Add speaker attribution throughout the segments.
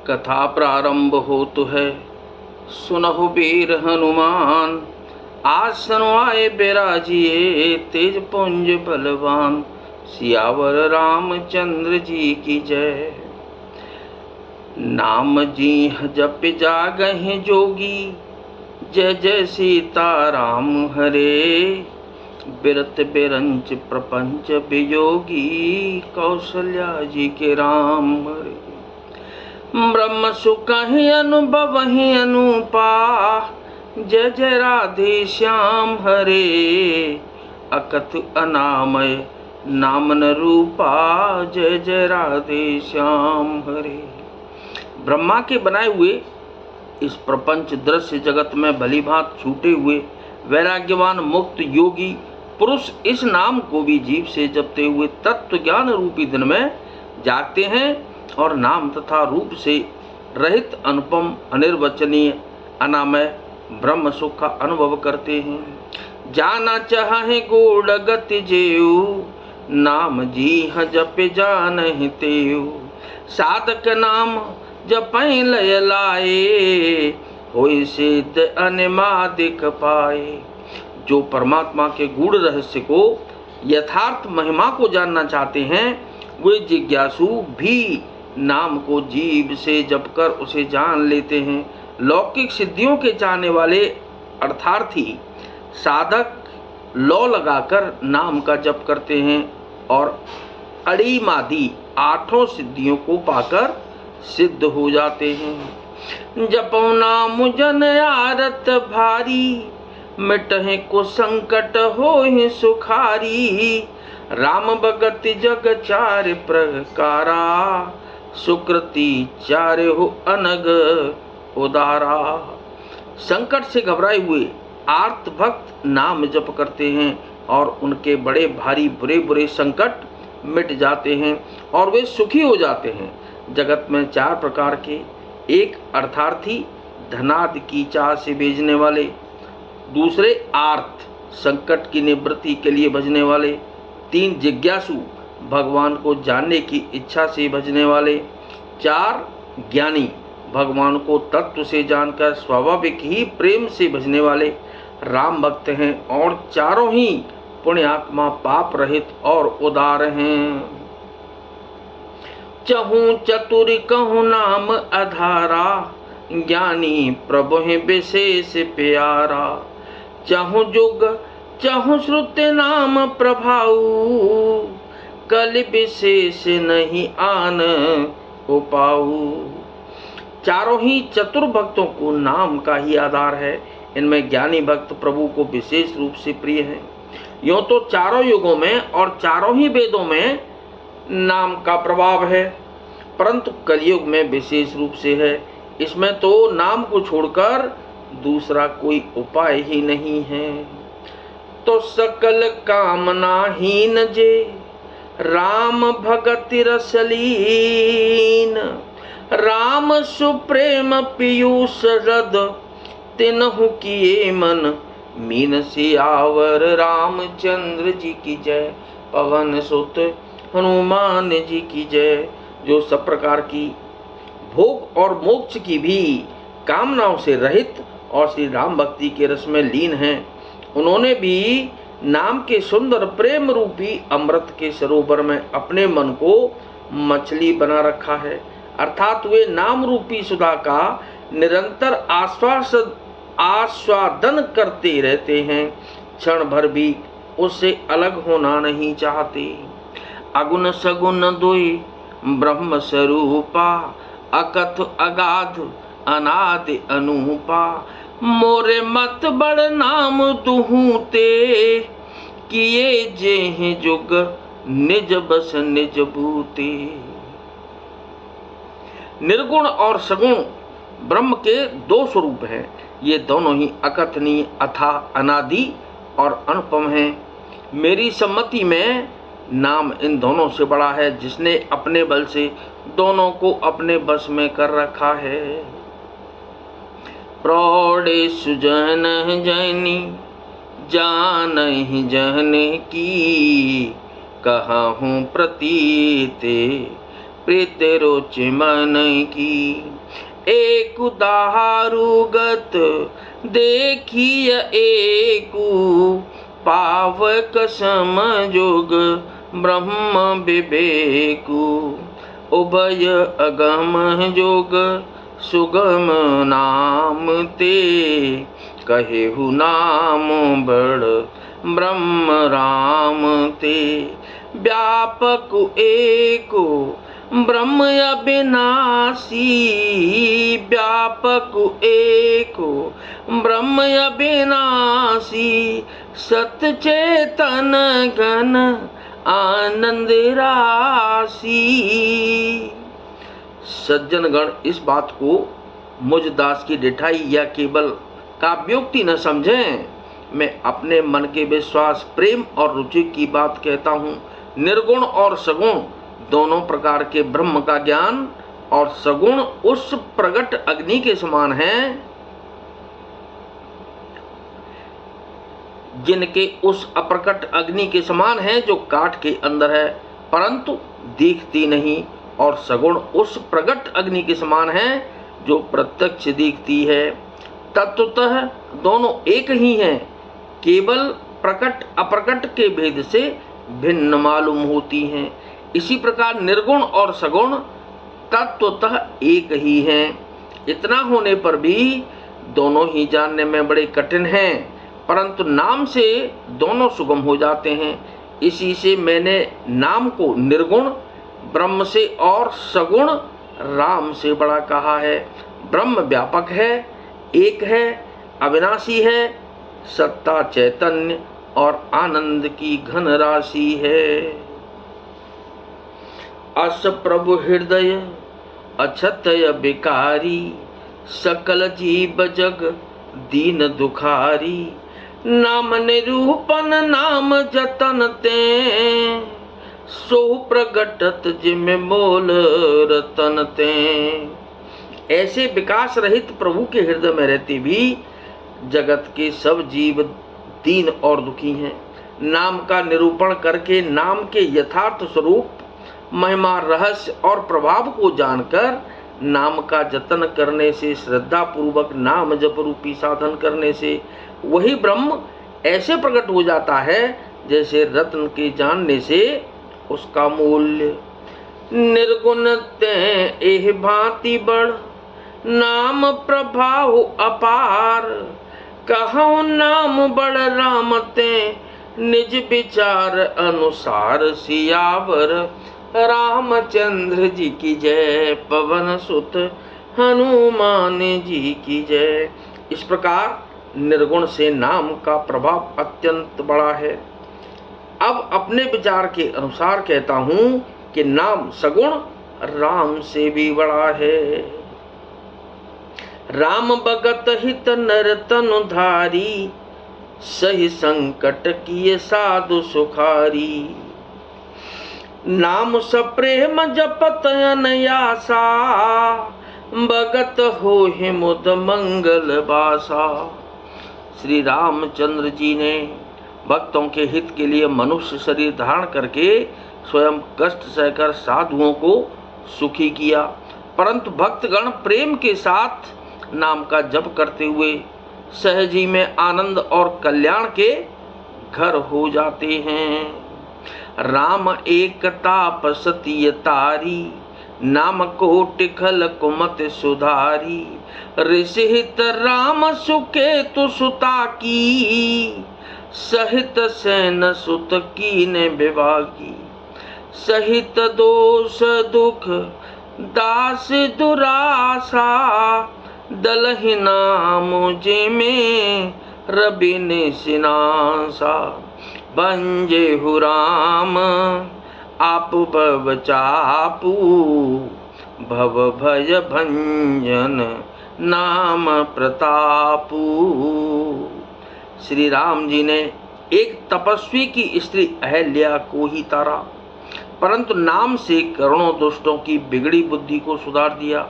Speaker 1: कथा प्रारंभ होतु है। सुनहु वीर हनुमान, आसन आए बिराजिए, तेज पुंज बलवान, सियावर रामचंद्र जी की जय। नाम जी जप जागहि जोगी, जय जय सीताराम हरे। बिरत बिरंच प्रपंच वियोगी, कौशल्या जी के राम हरे। ब्रह्म सुखहि अनुभवहि अनुपा, जय जय राधे श्याम हरे। अकथ अनामय नाम न रूपा, जय जय राधे श्याम हरे। ब्रह्मा के बनाए हुए इस प्रपंच दृश्य जगत में भली भांत छूटे हुए वैराग्यवान मुक्त योगी पुरुष इस नाम को भी जीव से जपते हुए तत्व ज्ञान रूपी दिन में जागते हैं और नाम तथा रूप से रहित अनुपम अनिर्वचनीय अनामय ब्रह्म सुख का अनुभव करते हैं। जाना चाहे गूढ़ गति जेऊ, नाम जी जप जानहि तेऊ। साधक नाम जपै लय लाए, होय सिद्ध अनिमादिक पाए। जो परमात्मा के गूढ़ रहस्य को यथार्थ महिमा को जानना चाहते हैं, वे जिज्ञासु भी नाम को जीव से जपकर उसे जान लेते हैं। लौकिक सिद्धियों के चाहने वाले अर्थार्थी साधक लौ लगाकर नाम का जप करते हैं और अड़ीमादी आठों सिद्धियों को पाकर सिद्ध हो जाते हैं। जपौ नाम जन आरत भारी, मिटहि को संकट होहि सुखारी। राम भगत जग चार प्रकारा, सुकृति चारे हो अनग उदारा। संकट से घबराए हुए आर्त भक्त नाम जप करते हैं और उनके बड़े भारी बुरे बुरे संकट मिट जाते हैं और वे सुखी हो जाते हैं। जगत में चार प्रकार के, एक अर्थार्थी धनादि की चाह से भेजने वाले, दूसरे आर्त संकट की निवृत्ति के लिए भजने वाले, तीन जिज्ञासु भगवान को जानने की इच्छा से भजने वाले, चार ज्ञानी भगवान को तत्व से जानकर स्वाभाविक ही प्रेम से भजने वाले राम भक्त हैं और चारों ही पुण्यात्मा पाप रहित और उदार हैं। चहूँ चतुर कहूँ नाम अधारा, ज्ञानी प्रभु है विशेष प्यारा। चहूँ जुग चहूँ श्रुति नाम प्रभाऊ, कल विशेष नहीं आन उपाऊ। चारों ही चतुर भक्तों को नाम का ही आधार है। इनमें ज्ञानी भक्त प्रभु को विशेष रूप से प्रिय हैं। यूँ तो चारों युगों में और चारों ही वेदों में नाम का प्रभाव है, परंतु कलयुग में विशेष रूप से है। इसमें तो नाम को छोड़कर दूसरा कोई उपाय ही नहीं है। तो सकल कामना हीन जे, राम भगति रसलीन। राम सुप्रेम पीयूष रद, तिन्हु किए मन मीन सियावर रामचंद्र जी की जय। पवन सुत हनुमान जी की जय। जो सब प्रकार की भोग और मोक्ष की भी कामनाओं से रहित और श्री राम भक्ति के रस में लीन हैं, उन्होंने भी नाम के सुंदर प्रेम रूपी अमृत के सरोवर में अपने मन को मछली बना रखा है। अर्थात वे नाम रूपी सुधा का निरंतर आस्वादन करते रहते हैं, क्षण भर भी उससे अलग होना नहीं चाहते। अगुण सगुण दुई ब्रह्म स्वरूपा, अकथ अगाध अनादि अनूपा। मोरे मत बड़ नाम दुहू ते, किए जेहि जुग निज बस निज भूते। निर्गुण और सगुण ब्रह्म के दो स्वरूप हैं। ये दोनों ही अकथनीय अथाह अनादि और अनुपम हैं। मेरी सम्मति में नाम इन दोनों से बड़ा है, जिसने अपने बल से दोनों को अपने बस में कर रखा है। प्रौढ़े सुजन जैनी, जानहि जहन की। कहूँ प्रतीते प्रीत रोचे मन की। एक दारुगत देखिय एकु, पावक समजोग ब्रह्म विवेकु। उभय अगम जोग सुगम नाम ते, कहेहु नाम बड़ ब्रह्म राम ते। व्यापक एको ब्रह्म अविनाशी, व्यापक एको ब्रह्म अविनाशी। सत चेतन घन आनंद राशि। सज्जनगण इस बात को मुझ दास की डिठाई या केवल काव्योक्ति न समझें। मैं अपने मन के विश्वास, प्रेम और रुचि की बात कहता हूँ। निर्गुण और सगुण दोनों प्रकार के ब्रह्म का ज्ञान, और सगुण उस प्रगट अग्नि के समान हैं जिनके उस अप्रकट अग्नि के समान है जो काठ के अंदर है परंतु दिखती नहीं, और सगुण उस प्रगट अग्नि के समान है जो प्रत्यक्ष दिखती है। तत्वतः दोनों एक ही हैं, केवल प्रकट अप्रकट के भेद से भिन्न मालूम होती हैं। इसी प्रकार निर्गुण और सगुण तत्वतः एक ही हैं। इतना होने पर भी दोनों ही जानने में बड़े कठिन हैं, परंतु नाम से दोनों सुगम हो जाते हैं। इसी से मैंने नाम को निर्गुण ब्रह्म से और सगुण राम से बड़ा कहा है। ब्रह्म व्यापक है, एक है, अविनाशी है, सत्ता चैतन्य और आनंद की घन राशि है। अस प्रभु हृदय अछतय विकारी, सकल जीव जग दीन दुखारी। नाम निरूपण नाम जतन ते, सो प्रगटत जिम मोल रतन ते। ऐसे विकास रहित प्रभु के हृदय में रहते भी जगत के सब जीव दीन और दुखी हैं। नाम का निरूपण करके नाम के यथार्थ स्वरूप, महिमा, रहस्य और प्रभाव को जानकर नाम का जतन करने से, श्रद्धा पूर्वक नाम जप रूपी साधन करने से वही ब्रह्म ऐसे प्रकट हो जाता है जैसे रत्न के जानने से उसका मूल्य। निर्गुण ते एह भांति बढ़, नाम प्रभाव अपार। कहूँ नाम बड़ राम ते, निज विचार अनुसार। सियावर रामचंद्र जी की जय, पवन सुत हनुमान जी की जय। इस प्रकार निर्गुण से नाम का प्रभाव अत्यंत बड़ा है। अब अपने विचार के अनुसार कहता हूँ कि नाम सगुण राम से भी बड़ा है। राम भगत हित नर तनु धारी, सही संकट किए साधु सुखारी। नाम सप्रेम जपत अनयासा, भगत होहि मुद मंगल बासा। श्री रामचंद्र जी ने भक्तों के हित के लिए मनुष्य शरीर धारण करके स्वयं कष्ट सहकर साधुओं को सुखी किया, परंतु भक्तगण प्रेम के साथ नाम का जप करते हुए सहज ही में आनंद और कल्याण के घर हो जाते हैं। राम एक ताप सतिय तारी, नाम कोटि खल कुमत सुधारी। ऋषिहित राम सुकेतु सुता की, सहित सेन सुत कीन विभागी। सहित दोष दुख दास दुरासा, दलहि नाम जे में रवि ने सिनासा। भंजेहु राम आप भव चापू, भव भय भंजन नाम प्रतापू। श्री राम जी ने एक तपस्वी की स्त्री अहल्या को ही तारा, परंतु नाम से करोड़ों दुष्टों की बिगड़ी बुद्धि को सुधार दिया।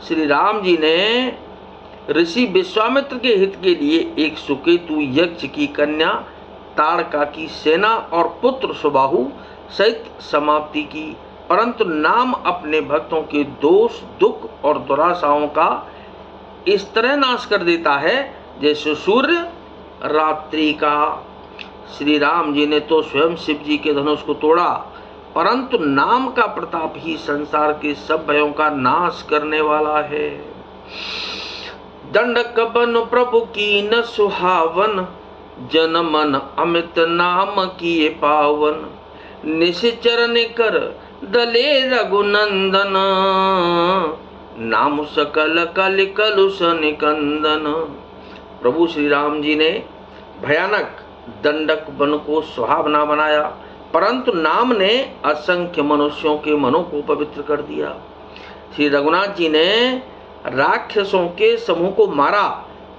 Speaker 1: श्री राम जी ने ऋषि विश्वामित्र के हित के लिए एक सुकेतु यक्ष की कन्या ताड़का की सेना और पुत्र सुबाहु सहित समाप्ति की। परंतु नाम अपने भक्तों के दोष, दुख और दुराशाओं का इस तरह नाश कर देता है जैसे सूर्य रात्रि का। श्री राम जी ने तो स्वयं शिव जी के धनुष को तोड़ा, परंतु नाम का प्रताप ही संसार के सब भयों का नाश करने वाला है। दंडक बन प्रभु की न सुहावन, जन मन अमित नाम किए पावन। निश्चरण कर दले रघुनंदन, नाम सकल कल कलुष निकंदन। प्रभु श्री राम जी ने भयानक दंडक वन को सुहावना बनाया, परंतु नाम ने असंख्य मनुष्यों के मनों को पवित्र कर दिया। श्री रघुनाथ जी ने राक्षसों के समूह को मारा,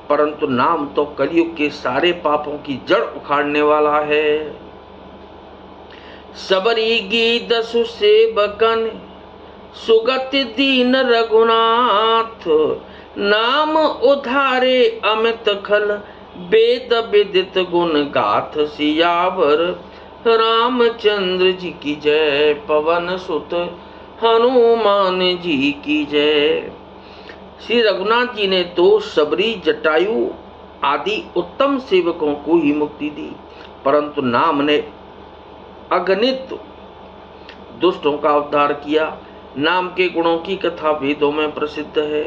Speaker 1: परंतु नाम तो कलयुग के सारे पापों की जड़ उखाड़ने वाला है। सबरी गीत सुसेवकन, सुगति दीन रघुनाथ। नाम उधारे अमित खल, वेद विदित गुण गाथ। सियावर रामचंद्र जी की जय, पवन सुत हनुमान जी की जय। श्री रघुनाथ जी ने तो सबरी, जटायु आदि उत्तम सेवकों को ही मुक्ति दी, परंतु नाम ने अगणित दुष्टों का उद्धार किया। नाम के गुणों की कथा वेदों में प्रसिद्ध है।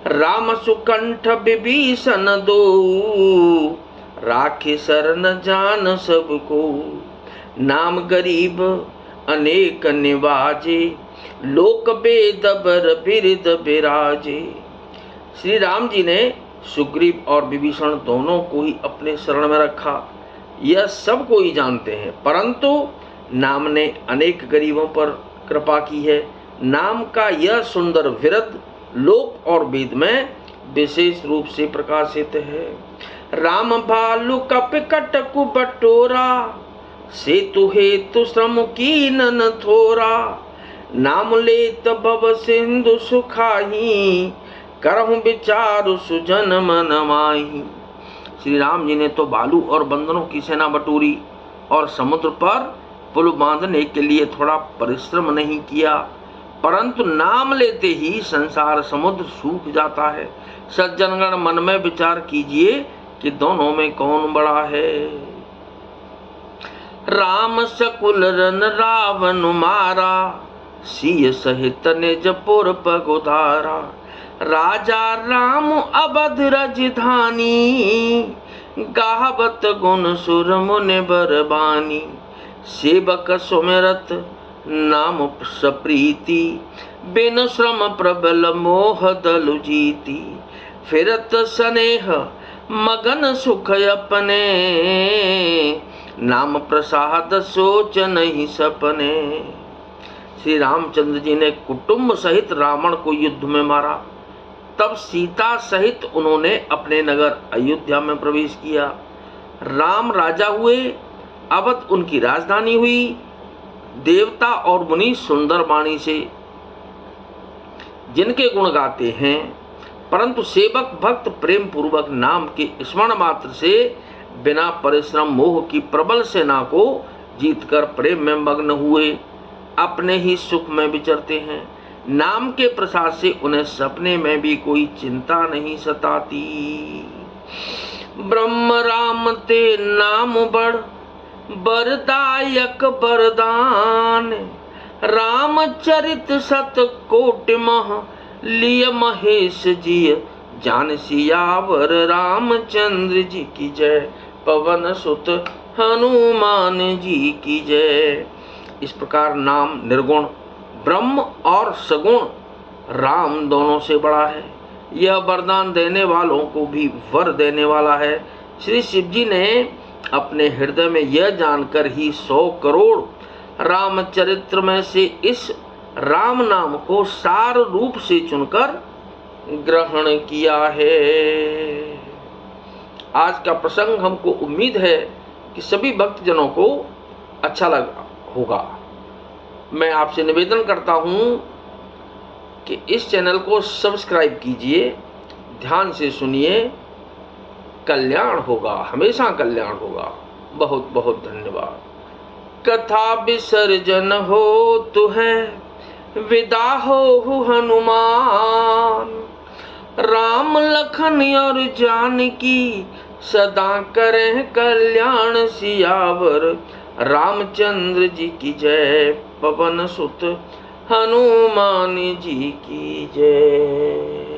Speaker 1: राम सुकंठ विभीषण दो, राखे शरण जान सबको। नाम गरीब अनेक निवाजे, लोक वेद बर बिरद बिराजे। श्री राम जी ने सुग्रीव और विभीषण दोनों को ही अपने शरण में रखा, यह सब कोई जानते हैं, परंतु नाम ने अनेक गरीबों पर कृपा की है। नाम का यह सुंदर विरद लोक और वेद में विशेष रूप से प्रकाशित है। राम भालु कप कटकु बटोरा, सेतु हेतु श्रम कीनन थोरा। नाम लेत भव सिंधु सुखाही, करहु विचारु सुजन मन माही। श्री राम जी ने तो भालू और बंदरों की सेना बटोरी और समुद्र पर पुल बांधने के लिए थोड़ा परिश्रम नहीं किया, परंतु नाम लेते ही संसार समुद्र सूख जाता है। सज्जनगण मन में विचार कीजिए कि दोनों में कौन बड़ा है। राम सकुल रन रावण मारा, सिय सहित निज पुर पगुधारा। राजा राम अवध राजधानी, गावत गुण सुर मुनि बरबानी। सेवक सुमिरत नाम सप्रीति, बिन श्रम प्रबल मोह दलु जीती। फिरत स्नेह मगन सुख अपने, नाम प्रसाद सोच नहीं सपने। श्री रामचंद्र जी ने कुटुंब सहित रावण को युद्ध में मारा, तब सीता सहित उन्होंने अपने नगर अयोध्या में प्रवेश किया। राम राजा हुए, अवध उनकी राजधानी हुई। देवता और मुनि सुंदर वाणी से जिनके गुण गाते हैं, परंतु सेवक भक्त प्रेम पूर्वक नाम के स्मरण मात्र से बिना परिश्रम मोह की प्रबल सेना को जीतकर प्रेम में मग्न हुए अपने ही सुख में विचरते हैं। नाम के प्रसाद से उन्हें सपने में भी कोई चिंता नहीं सताती। ब्रह्म राम ते नाम बड़, बरदायक बरदान। रामचरित सत कोटि मह, लिय महेश जी जान। सियावर रामचंद्र जी की जय, पवन सुत हनुमान जी की जय। इस प्रकार नाम निर्गुण ब्रह्म और सगुण राम दोनों से बड़ा है। यह वरदान देने वालों को भी वर देने वाला है। श्री शिव जी ने अपने हृदय में यह जानकर ही 100 करोड़ रामचरित्र में से इस राम नाम को सार रूप से चुनकर ग्रहण किया है। आज का प्रसंग हमको उम्मीद है कि सभी भक्तजनों को अच्छा लगा होगा। मैं आपसे निवेदन करता हूं कि इस चैनल को सब्सक्राइब कीजिए, ध्यान से सुनिए, कल्याण होगा, हमेशा कल्याण होगा। बहुत बहुत धन्यवाद। कथा विसर्जन हो तुहे विदा हो हनुमान। राम लखन और जानकी सदा करें कल्याण सियावर रामचंद्र जी की जय। पवन सुत हनुमान जी की जय।